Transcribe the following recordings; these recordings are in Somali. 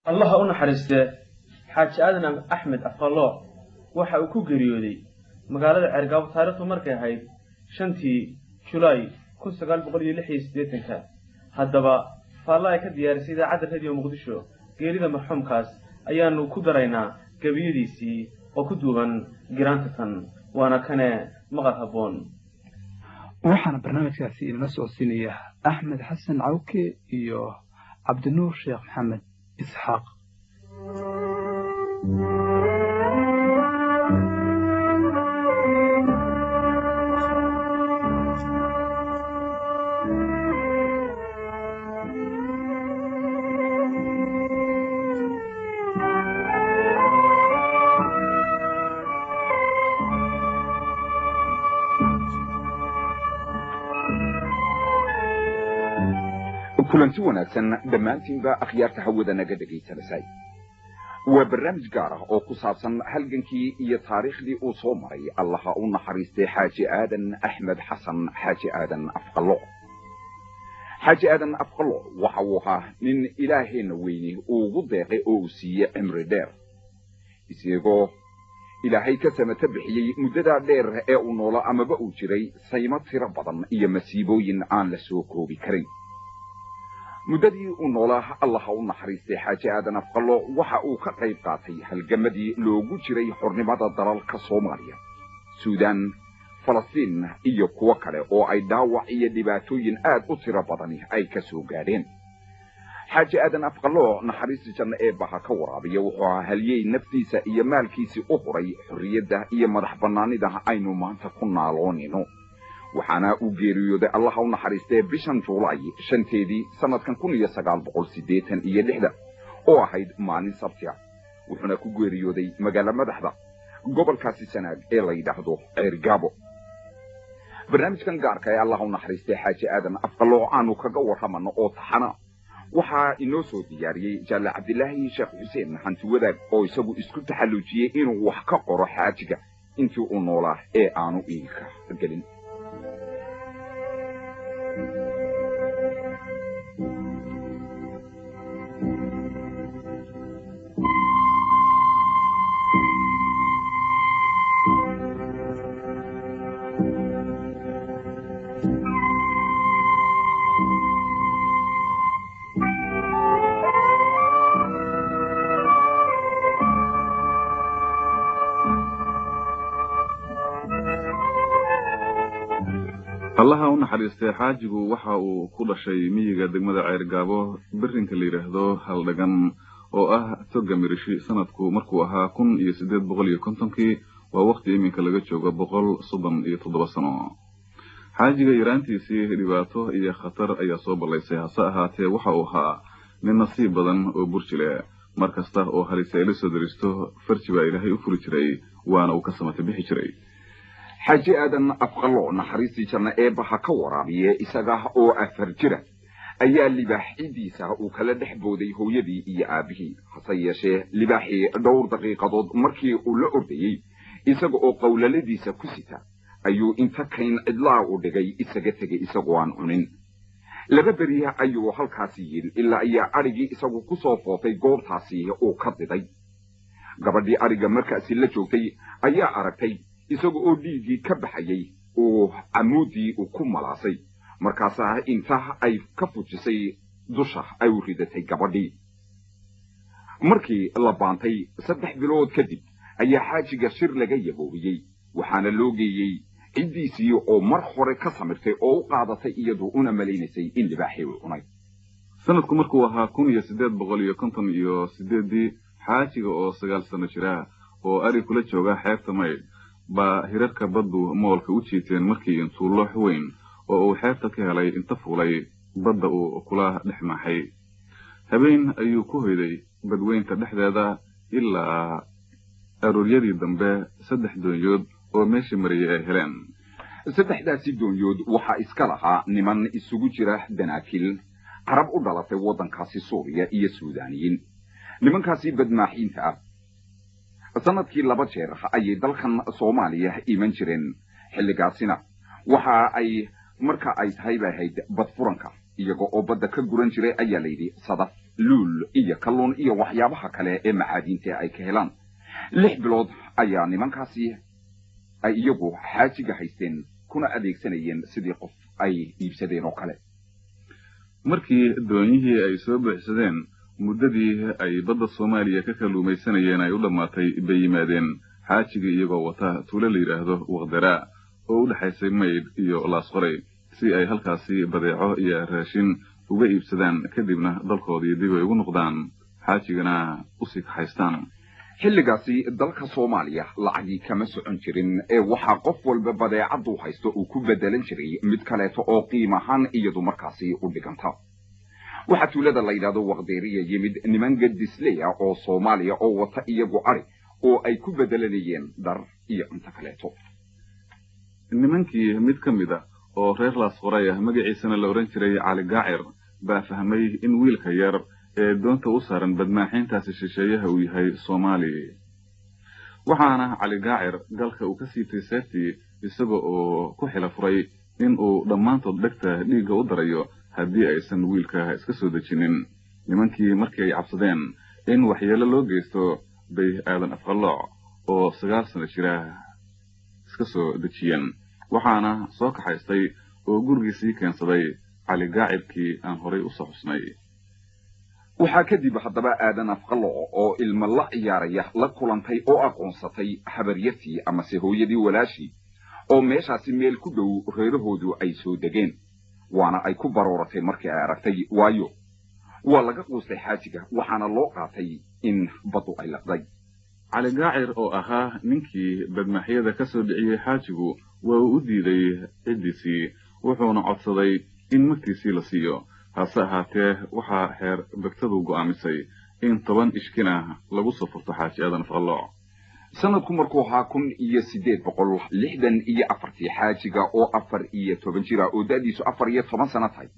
الله أنا حرسته حاج آدم أحمد أفضل waxa uu ku geeriyooday magaalada Cergaabo taariikhdu markay ahayd 5tii July 1986 haddaba faallay ka diyaarisay idaacadda radio Muqdisho geerida marxuumkaas ayaanu ku daraynaa gabiyadiisii oo ku duuban giraanta tan waana kane maqal haboon waxaana barnaamijkaasi inoo soo siinaya Axmed Xasan Cawke iyo Cabdinuur Sheekh Maxamed Isxaaq kulanti wanaagsan dhammaantiinba akhyaarta hawada naga dhegaysanayay waa barnaamij gaar ah oo ku saabsan halgankii iyo taariikhdii uu soo maray allaha u naxariistay xaaji aadan axmed xasan xaaji aadan afqallo xaaji aadan afqallo waxa uu ahaa nin ilaaheena weyni uu ugu deeqay oo uu siiyey cimri dheer isagoo ilaahay ka samata bixiyey muddada dheer ee uu noolaa amaba uu jiray saymo tiro badan iyo masiibooyin aan la soo koobi karin muddadii uu noolaa allaha u naxariistay xaaji aadan afqallo waxa uu ka qayb qaatay halgamadii loogu jiray xornimada dalalka Soomaaliya Suudaan Falastiin iyo kuwa kale oo ay dhaawac iyo dhibaatooyin aad u tiro badan ay ka soo gaadheen xaaji aadan afqallo naxariista janna ee baha ka waraabiya wuxuu ahaa halyey naftiisa iyo maalkiisa u huray xorriyadda iyo madax bannaanida aynu maanta ku naaloonino waxaana uu geeriyooday allaha u naxariistay bishan Juulaay 5teedii sanadkan 1986 oo ahayd maalin sabti ah wuxuuna ku geeriyooday magaalada madaxda gobolkaasi Sanaag ee la yiraahdo Cergaabo barnaamijkan gaarka ah allaha u naxariistay xaaji aadan afqallo aanu kaga warramano oo taxana waxa inoo soo diyaariyay Jalla Cabdilaahi Sheekh Xuseen hanti wadaag oo isagu isku taxalluujiyay inuu wax ka qoro xaajiga intii uu noolaa ee aanu iilka galin allaha u naxariistay xaajigu waxa uu ku dhashay miyiga degmada Cergaabo birinka la yiraahdo Haldhagan oo ah toga mirishi sanadku markuu ahaa 1850 waa waqti iminka laga joogo 137 sano xaajiga yaraantiisii dhibaato iyo khatar ayaa soo balaysay hase ahaatee waxa uu ahaa nin nasiib badan oo burjile markasta oo halisay la soo daristo farjiba ilaahay u furi jiray waana uu ka samata bixi jiray xaaji aadan afqallo naxariistii janna ee baha ka waraabiye isaga oo afar jira ayaa libaaxidiisa uu kala dhex booday hooyadii iyo aabihii hase yeeshee libaaxii dhowr daqiiqadood markii uu la ordayay isaga oo qowlaladiisa ku sita ayuu inta kayn cidlaa u dhigay isaga tegay isagoo aan cunin laba beriya ayuu halkaasi yiri ilaa ayaa arigii isagu ku soo footay goobtaasi oo ka diday gabadhii ariga markaasi la joogtay ayaa aragtay isaga oo dhiigii ka baxayay oo amuudii uu ku malaasay markaasaa inta ay ka fujisay dusha ay u ridatay gabadhii markii la baantay 3 bilood kadib ayaa xaajiga shir laga yaboobiyay waxaana loo geeyay cidiisii oo mar hore ka samirtay oo u qaadatay iyadoo una maleynaysay in libaaxii uu cunay sanadku markuu ahaa 1858 xaajiga oo 9 sano jira oo ari kula jooga xeebta Maydh ba hirarka baddu moolka u jiiteen markii intuu loox weyn oo uu xeebta ka helay inta fuulay badda uu kula dhexmaxay habeen ayuu ku hoyday badweynta dhexdeeda ilaa arooriyadii dambe 3 doonyood oo meeshii mariyay ay heleen 3daasi doonyood waxa iska lahaa niman isugu jira danaakil qarab u dhalatay wadankaasi Suuriya iyo Suudaaniyiin nimankaasi badmaaxiinta ah sanadkii 2 jeer ayay dalkan Soomaaliya iman jireen xilligaasina waxa ay marka ay tahay baahayd bad furanka iyaga oo badda ka guran jiray ayaa la yiri sadaf luul iyo kalluun iyo waxyaabaha kale ee macaadiinta ay ka helaan 6 bilood ayaa nimankaasi ay iyagu xaajiga haysteen kuna adeegsanayeen sidii qof ay iibsadeen oo kale markii dooniyihii ay soo buuxsadeen muddadii ay badda Soomaaliya ka kalluumaysanayeen ay u dhamaatay bay yimaadeen xaajiga iyagoo wata tuulo la yiraahdo Waqdara oo u dhaxaysay Mayd iyo Laasqoray si ay halkaasi badeeco iyo raashin uga iibsadaan kadibna dalkoodii dib ay ugu noqdaan xaajigana u sii kaxaystaan xilligaasi dalka Soomaaliya lacagii kama socon jirin ee waxa qof walba badeecadu haysto uu ku bedelan jiray mid kale oo qiimahan iyadu markaasi u dhiganta waxa tuulada la yiraahdo Waqdariya yimid niman gadisleeya oo Soomaaliya oo wata iyagu ari oo ay ku bedelanayeen dar iyo inta kale nimankii mid kamid ah oo reer Laasqoray magaciisana la oran jiray Cali Gaacir baa fahmay in wiilka yar ee doonta u saaran badmaaxintaasi shisheeyaha uu yahay Soomaali waxaana Cali Gaacir galka uu ka siitay seeftii isagoo oo ku xilafuray in uu dhamaantood dhagta dhiiga u darayo haddii aysan wiilka iska soo dejinin nimankii markii ay cabsadeen in waxyeelo loo geysto bay aadan afqalooc oo 9 sano jira iska soo dejiyeen waxaana soo kaxaystay oo gurigiisii keensaday Cali Gaacirkii aan horay u soo xusnay waxaa kadib haddaba aadan afqalooc oo ilmo la ciyaaraya la kulantay oo aqoonsatay habaryartii ama hooyadii walaashii oo meeshaasi meel ku dhow reerahoodu ay soo degeen waana ay ku barooratay markii ay aragtay waayo waa laga quustay xaajiga waxaana loo qaatay in badu ay laqday Cali Gaacir oo ahaa ninkii badmaaxyada ka soo dhiciyay xaajigu waa uu diiday cidiisii wuxuuna codsaday in magtiisii la siiyo hase ahaatee waxaa heer bagtadu go'aamisay in 10 ishkina lagu soo furto xaaji aadan afqalooc sanadku markuu ahaa 1864 xaajiga oo 14 jira oo da'diisu 14 sano tahay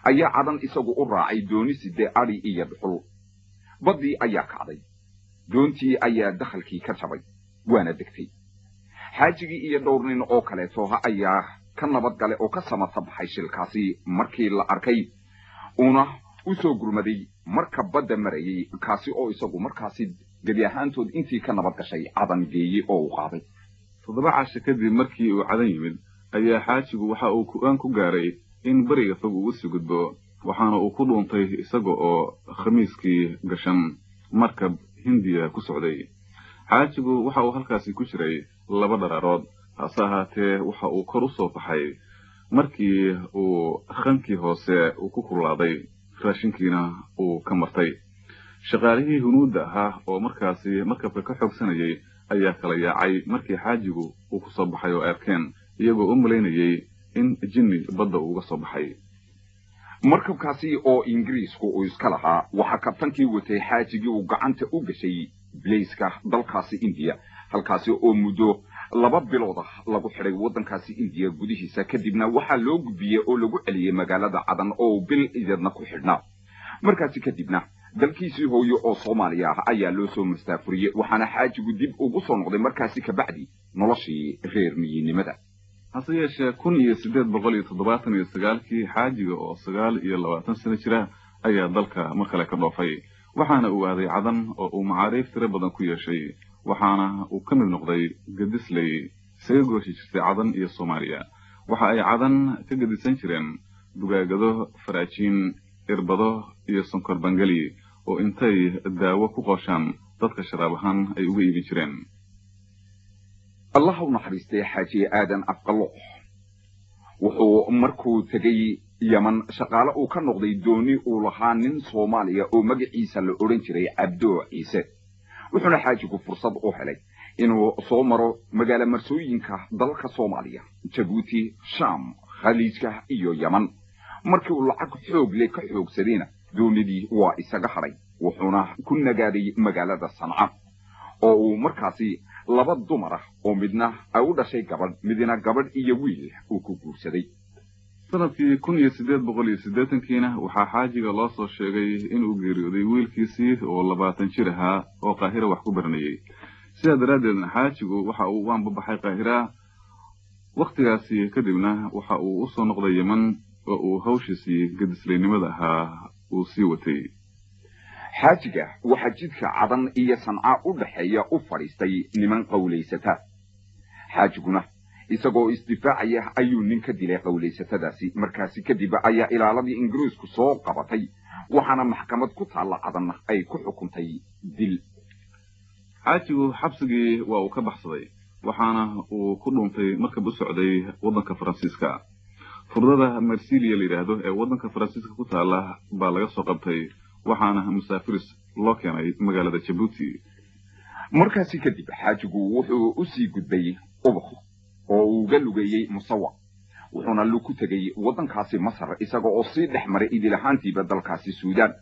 ayaa cadan isagu u raacay dooni sidee ari iyo dhuxul badii ayaa kacday doontii ayaa dakhalkii ka jabay waana degtay xaajigii iyo dhowr nin oo kale ayaa ka nabad galay oo ka samata baxay shilkaasi markii la arkay una u soo gurmaday marka badda marayay kaasi oo isagu markaasi gabi ahaantood intii ka nabad gashay cadan geeyay oo u qaaday 7 casho kadib markii uu cadan yimid ayaa xaajigu waxa uu go'aan ku gaaray in bariga fog uu soo gudbo waxaana uu ku dhuuntay isaga oo khamiiskii gashan markab Hindiya ku socday xaajigu waxa uu halkaasi ku jiray 2 dharaarood hase ahaatee waxa uu kor u soo baxay markii uu khankii hoose uu ku kulaaday raashinkiina uu ka martay shaqaalihii hunuuda ahaa oo markaasi markabka ka xoogsanayay ayaa kala yaacay markii xaajigu uu ku soo baxay oo arkeen iyagoo u maleynayay in jinni badda uga soo baxay markabkaasi oo Ingiriisku uu iska lahaa waxa kabtankii watay xaajigii uu gacanta u gashay Blaiska dalkaasi India halkaasi oo muddo 2 bilood lagu xiray wadankaasi India gudihiisa kadibna waxa loo gudbiyay oo lagu celiyay magaalada Cadan oo bil idadna ku xidhnaa markaasi kadibna dalkiisii hooyo oo Soomaaliya ayaa loo soo mustaafuriyay waxaana xaajigu dib ugu soo noqday markaasi ka bacdi noloshii reer miyinnimada hase yeeshee 1879 xaajiga oo 29 sano jira ayaa dalka mar kale ka dhoofay waxaana uu aaday Cadan oo uu macaariif tiro badan ku yeeshay waxaana uu ka mid noqday gadisley isaga gooshi jirtay Cadan iyo Soomaaliya waxa ay Cadan ka gadisan jireen dugaagado faraajiin irbado iyo sonkor bangali oo intay daawo ku qooshaan dadka sharabahan ay uga iibin jireen الله نحرسته حاجي آدم أفقلوح وحو مركو تجي يمن شغالة وكان نقضي دوني ولهان صوماليا ومجي عيسى الأورنجري عبدو عيسى وحنا حاجيكو فرصة أوحلي إنه صومرو مجال مرسوينكا دلك صوماليا جيبوتي شام خليجكا إيو يمن مركو لعق حوق ليك حوق سرينا دوني دي وإساق حري وحنا كنا جاري مجالة الصنعة أو مركاسي laba dumar ah oo midna ay u dhashay gabadh midna gabadh iyo wiil uu ku guursaday sanadkii 1880kiina waxaa xaajiga loo soo sheegay inuu geeriyooday wiilkiisii oo 20 jir ahaa oo Qaahira wax ku baranayay sida daraadeedna xaajigu waxa uu waan baxay Qaahira waqtigaasi kadibna waxa uu u soo noqday Yemen oo uu hawshiisii gadisleynimada ahaa uu sii watay xaajiga waxaa jidka cadan iyo sanca u dhaxeeya u fadhiistay niman qowlaysata xaajiguna isagoo isdifaacaya ayuu nin ka dilay qowlaysatadaasi markaasi kadib ayaa ilaaladii ingiriisku soo qabatay waxaana maxkamad ku taalla cadan ay ku xukuntay dil xaajigu xabsigii waa uu ka baxsaday waxaana uu ku dhuuntay markab u socday waddanka faransiiska furdada marsilia la yidhaahdo ee waddanka faransiiska ku taalla baa laga soo qabtay waxaana musaafiris loo keenay magaalada jabuuti markaasi kadib xaajigu wuxuu u sii gudbay ubaq oo uu uga lugeeyey musawa wuxuuna ku tegay waddankaasi masar isaga oo sii dhex maray idil ahaantiiba dalkaasi suudaan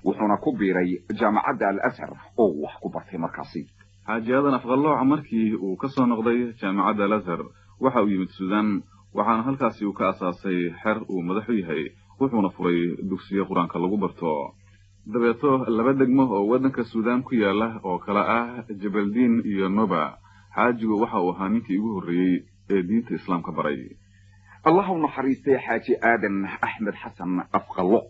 wuxuuna ku biiray jaamacadda al-azhar oo wax ku bartay markaasi xaaji aadan afqallooc markii uu ka soo noqday jaamacadda al-azhar waxa uu yimid suudaan waxaana halkaasi uu ka asaasay xer uu madax u yahay wuxuuna furay dugsiyo qur-aanka lagu barto dabeeto laba degmo oo waddanka suudaan ku yaala oo kala ah jabaldiin iyo noba xaajigu waxa uu ahaa ninkii ugu horreeyey ee diinta islaamka baray allah u naxariistay xaaji aadan axmed xasan afqallo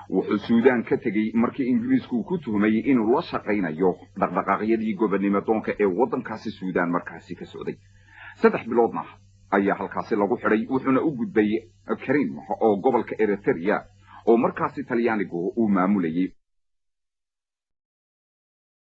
wuxuu suudaan ka tegey markii ingiriisku ku tuhmay inuu la shaqaynayo dhaqdhaqaaqyadii gobonnimo doonka ee waddankaasi suudaan markaasi ka socday 3 biloodna ayaa halkaasi lagu xidhay wuxuuna u gudbay karim oo gobolka eritrea oo markaasi talyaanigu uu maamulayay